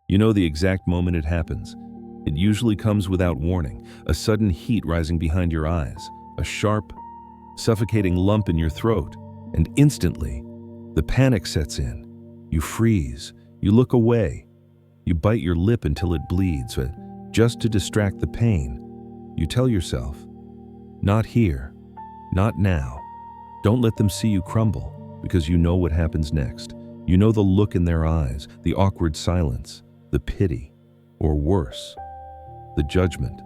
You know the exact moment it happens. It usually comes without warning, a sudden heat rising behind your eyes, a sharp, suffocating lump in your throat, and instantly, the panic sets in. You freeze, you look away, you bite your lip until it bleeds, just to distract the pain. You tell yourself, not here, not now. Don't let them see you crumble, because you know what happens next. You know the look in their eyes, the awkward silence, the pity, or worse, the judgment.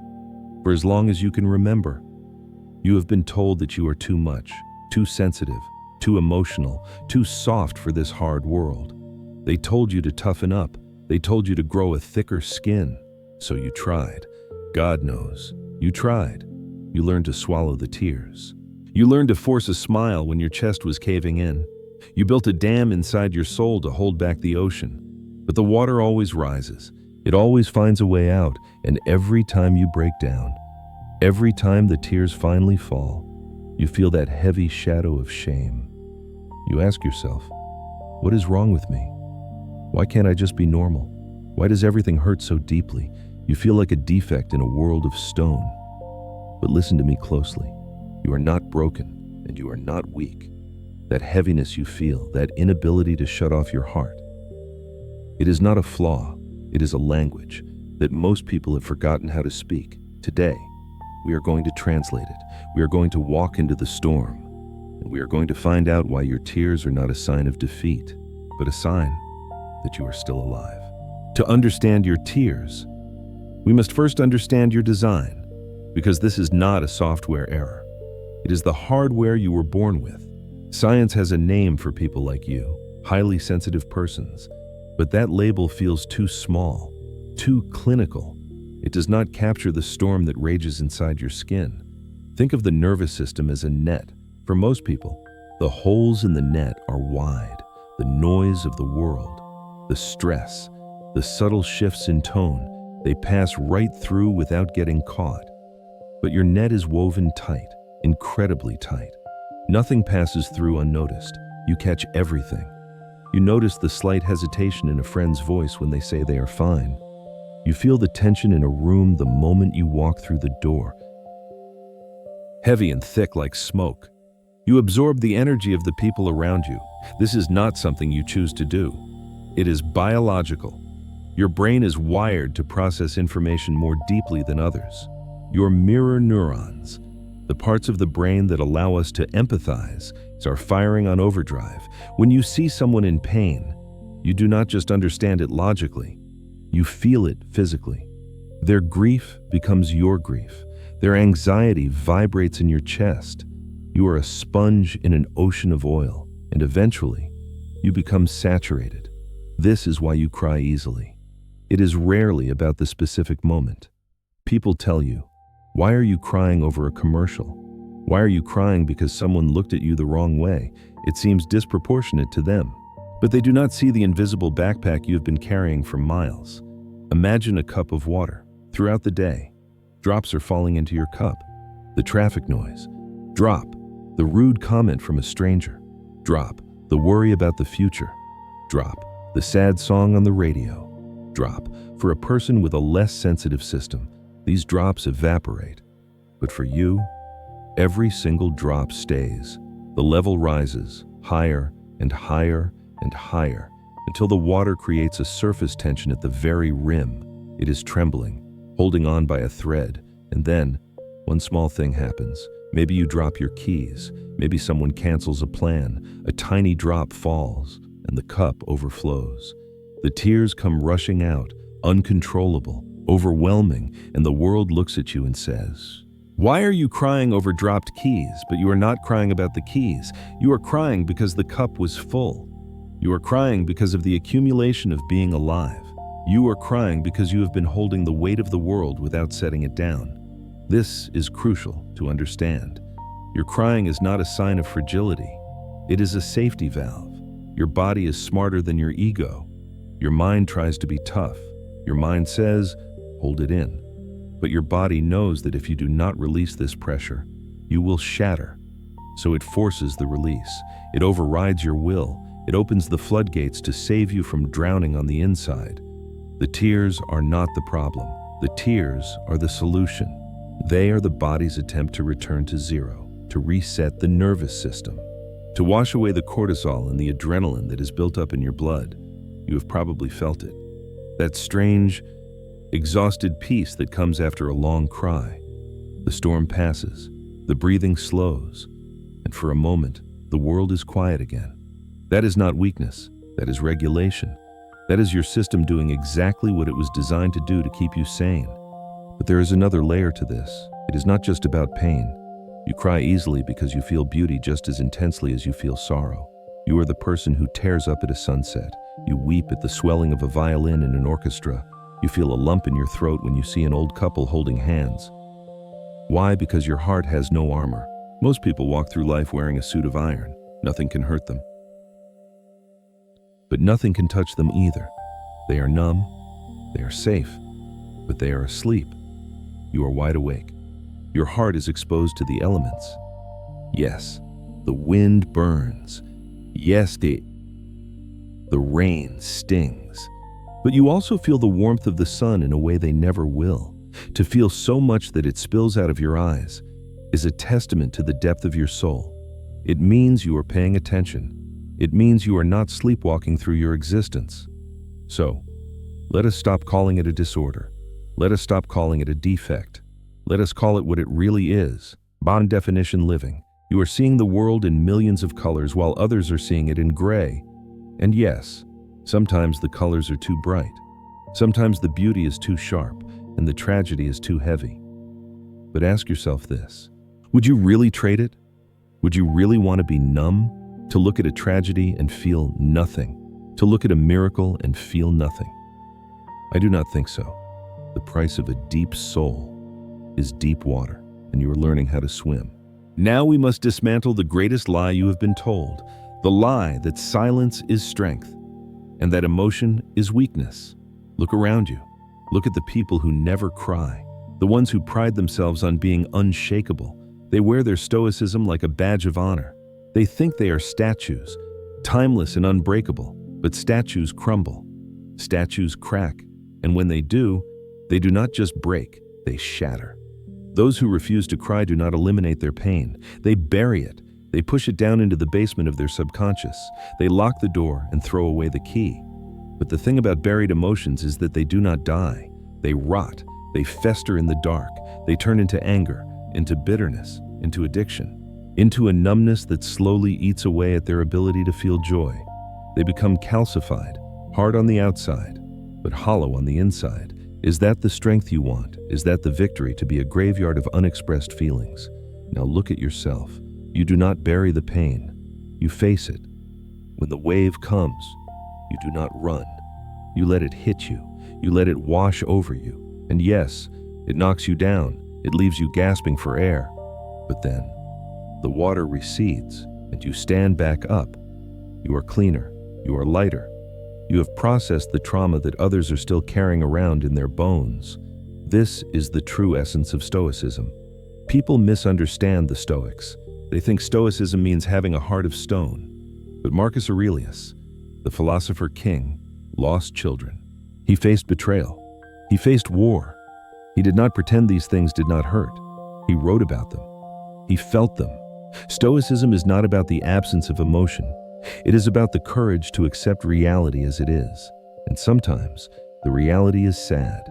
For as long as you can remember, you have been told that you are too much, too sensitive, too emotional, too soft for this hard world. They told you to toughen up. They told you to grow a thicker skin. So you tried. God knows, you tried. You learned to swallow the tears. You learned to force a smile when your chest was caving in. You built a dam inside your soul to hold back the ocean. But the water always rises. It always finds a way out, and every time you break down, every time the tears finally fall, you feel that heavy shadow of shame. You ask yourself, what is wrong with me? Why can't I just be normal? Why does everything hurt so deeply? You feel like a defect in a world of stone. But listen to me closely. You are not broken, and you are not weak. That heaviness you feel, that inability to shut off your heart, it is not a flaw. It is a language that most people have forgotten how to speak. Today, we are going to translate it. We are going to walk into the storm, and we are going to find out why your tears are not a sign of defeat, but a sign that you are still alive. To understand your tears, we must first understand your design, because this is not a software error. It is the hardware you were born with. Science has a name for people like you, highly sensitive persons, but that label feels too small, too clinical. It does not capture the storm that rages inside your skin. Think of the nervous system as a net. For most people, the holes in the net are wide. The noise of the world, the stress, the subtle shifts in tone, they pass right through without getting caught. But your net is woven tight, incredibly tight. Nothing passes through unnoticed. You catch everything. You notice the slight hesitation in a friend's voice when they say they are fine. You feel the tension in a room the moment you walk through the door, heavy and thick like smoke. You absorb the energy of the people around you. This is not something you choose to do. It is biological. Your brain is wired to process information more deeply than others. Your mirror neurons, the parts of the brain that allow us to empathize, are firing on overdrive. When you see someone in pain, you do not just understand it logically, you feel it physically. Their grief becomes your grief. Their anxiety vibrates in your chest. You are a sponge in an ocean of oil, and eventually, you become saturated. This is why you cry easily. It is rarely about the specific moment. People tell you, why are you crying over a commercial? Why are you crying because someone looked at you the wrong way? It seems disproportionate to them. But they do not see the invisible backpack you have been carrying for miles. Imagine a cup of water. Throughout the day, drops are falling into your cup. The traffic noise. Drop. The rude comment from a stranger. Drop. The worry about the future. Drop. The sad song on the radio. Drop. For a person with a less sensitive system, these drops evaporate. But for you, every single drop stays. The level rises, higher and higher and higher, until the water creates a surface tension at the very rim. It is trembling, holding on by a thread, and then, one small thing happens. Maybe you drop your keys, maybe someone cancels a plan, a tiny drop falls, and the cup overflows. The tears come rushing out, uncontrollable, overwhelming, and the world looks at you and says, why are you crying over dropped keys? But you are not crying about the keys. You are crying because the cup was full. You are crying because of the accumulation of being alive. You are crying because you have been holding the weight of the world without setting it down. This is crucial to understand. Your crying is not a sign of fragility. It is a safety valve. Your body is smarter than your ego. Your mind tries to be tough. Your mind says, hold it in. But your body knows that if you do not release this pressure, you will shatter. So it forces the release. It overrides your will. It opens the floodgates to save you from drowning on the inside. The tears are not the problem. The tears are the solution. They are the body's attempt to return to zero, to reset the nervous system, to wash away the cortisol and the adrenaline that is built up in your blood. You have probably felt it. That strange, exhausted peace that comes after a long cry. The storm passes, the breathing slows, and for a moment, the world is quiet again. That is not weakness, that is regulation. That is your system doing exactly what it was designed to do to keep you sane. But there is another layer to this. It is not just about pain. You cry easily because you feel beauty just as intensely as you feel sorrow. You are the person who tears up at a sunset. You weep at the swelling of a violin in an orchestra. You feel a lump in your throat when you see an old couple holding hands. Why? Because your heart has no armor. Most people walk through life wearing a suit of iron. Nothing can hurt them. But nothing can touch them either. They are numb, they are safe, but they are asleep. You are wide awake. Your heart is exposed to the elements. Yes, the wind burns. Yes, the rain stings. But you also feel the warmth of the sun in a way they never will. To feel so much that it spills out of your eyes is a testament to the depth of your soul. It means you are paying attention. It means you are not sleepwalking through your existence. So, let us stop calling it a disorder. Let us stop calling it a defect. Let us call it what it really is. Bond definition living. You are seeing the world in millions of colors while others are seeing it in gray. And yes, sometimes the colors are too bright. Sometimes the beauty is too sharp and the tragedy is too heavy. But ask yourself this. Would you really trade it? Would you really want to be numb? To look at a tragedy and feel nothing? To look at a miracle and feel nothing? I do not think so. The price of a deep soul is deep water, and you are learning how to swim. Now we must dismantle the greatest lie you have been told, the lie that silence is strength, and that emotion is weakness. Look around you. Look at the people who never cry, the ones who pride themselves on being unshakable. They wear their stoicism like a badge of honor. They think they are statues, timeless and unbreakable, but statues crumble. Statues crack, and when they do not just break, they shatter. Those who refuse to cry do not eliminate their pain. They bury it. They push it down into the basement of their subconscious. They lock the door and throw away the key. But the thing about buried emotions is that they do not die. They rot. They fester in the dark. They turn into anger, into bitterness, into addiction, into a numbness that slowly eats away at their ability to feel joy. They become calcified, hard on the outside, but hollow on the inside. Is that the strength you want? Is that the victory, to be a graveyard of unexpressed feelings? Now look at yourself. You do not bury the pain. You face it. When the wave comes, you do not run. You let it hit you. You let it wash over you. And yes, it knocks you down. It leaves you gasping for air. But then, the water recedes, and you stand back up. You are cleaner. You are lighter. You have processed the trauma that others are still carrying around in their bones. This is the true essence of Stoicism. People misunderstand the Stoics. They think Stoicism means having a heart of stone. But Marcus Aurelius, the philosopher king, lost children. He faced betrayal. He faced war. He did not pretend these things did not hurt. He wrote about them. He felt them. Stoicism is not about the absence of emotion. It is about the courage to accept reality as it is. And sometimes, the reality is sad.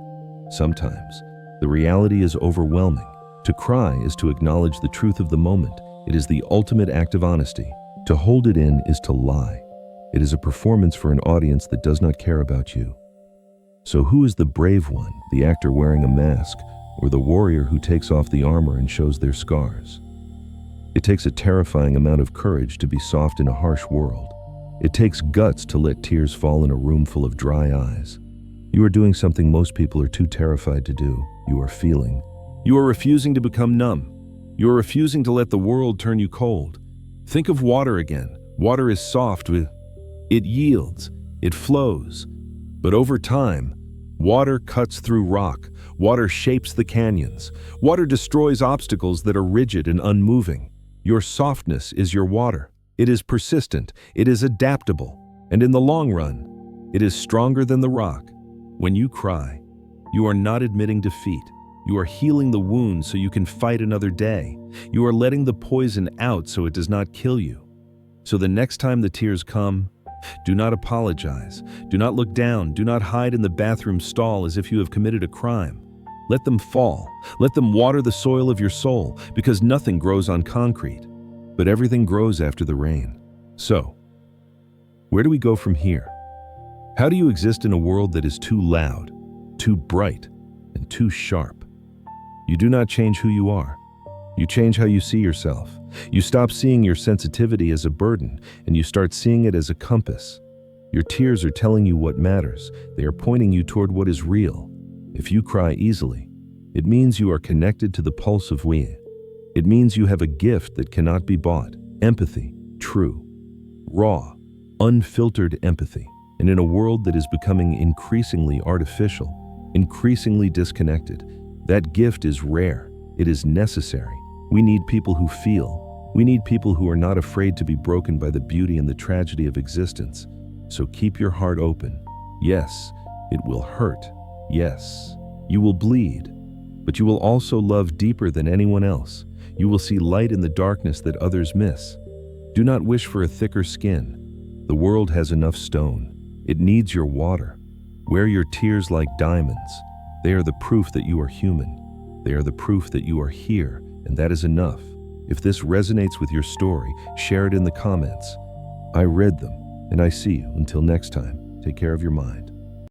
Sometimes, the reality is overwhelming. To cry is to acknowledge the truth of the moment. It is the ultimate act of honesty. To hold it in is to lie. It is a performance for an audience that does not care about you. So who is the brave one, the actor wearing a mask, or the warrior who takes off the armor and shows their scars? It takes a terrifying amount of courage to be soft in a harsh world. It takes guts to let tears fall in a room full of dry eyes. You are doing something most people are too terrified to do. You are feeling. You are refusing to become numb. You are refusing to let the world turn you cold. Think of water again. Water is soft. It yields. It flows. But over time, water cuts through rock. Water shapes the canyons. Water destroys obstacles that are rigid and unmoving. Your softness is your water. It is persistent. It is adaptable. And in the long run, it is stronger than the rock. When you cry, you are not admitting defeat. You are healing the wound so you can fight another day. You are letting the poison out so it does not kill you. So the next time the tears come, do not apologize. Do not look down. Do not hide in the bathroom stall as if you have committed a crime. Let them fall. Let them water the soil of your soul, because nothing grows on concrete, but everything grows after the rain. So, where do we go from here? How do you exist in a world that is too loud, too bright, and too sharp? You do not change who you are. You change how you see yourself. You stop seeing your sensitivity as a burden, and you start seeing it as a compass. Your tears are telling you what matters. They are pointing you toward what is real. If you cry easily, it means you are connected to the pulse of we. It means you have a gift that cannot be bought. Empathy, true, raw, unfiltered empathy. And in a world that is becoming increasingly artificial, increasingly disconnected, that gift is rare. It is necessary. We need people who feel. We need people who are not afraid to be broken by the beauty and the tragedy of existence. So keep your heart open. Yes, it will hurt. Yes, you will bleed. But you will also love deeper than anyone else. You will see light in the darkness that others miss. Do not wish for a thicker skin. The world has enough stone. It needs your water. Wear your tears like diamonds. They are the proof that you are human. They are the proof that you are here, and that is enough. If this resonates with your story, share it in the comments. I read them, and I see you. Until next time, take care of your mind.